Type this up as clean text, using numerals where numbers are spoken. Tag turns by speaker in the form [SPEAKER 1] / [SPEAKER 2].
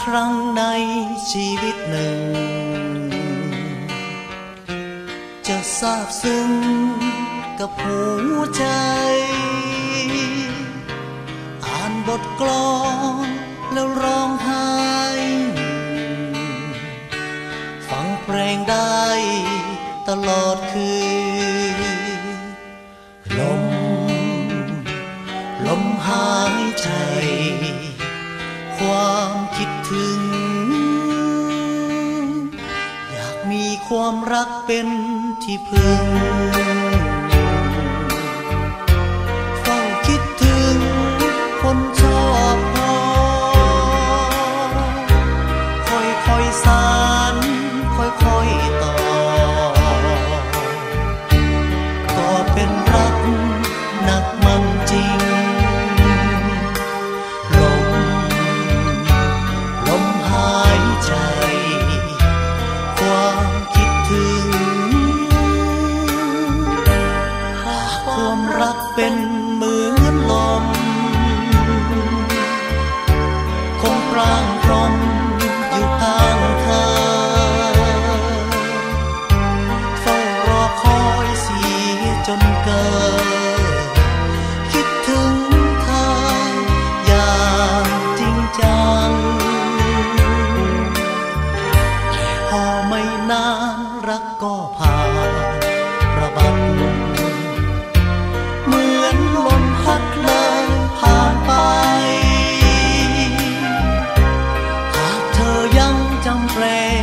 [SPEAKER 1] ครั้งในชีวิตหนึ่งจะซาบซึ้งกับหัวใจอ่านบทกลอนแล้วร้องไห้ฟังเพลงได้ตลอดคืนลมหายใจความคิดถึงอยากมีความรักเป็นที่พึ่งเฝ้าคิดถึงคนชอบพอค่อยๆสานค่อยๆต่อก็เป็นรักหนักมันจริงลมหายใจความคิดถึงหากความรักเป็นเหมือนลมคงพรางพรมอยู่ข้างทางเฝ้ารอคอยเสียจนเกิดคิดถึงเธออย่างจริงจังแต่พอไม่นานรักก็ผ่านระบัดเหมือนลมพัดเลยผ่านไปหากเธอยังจำเพลง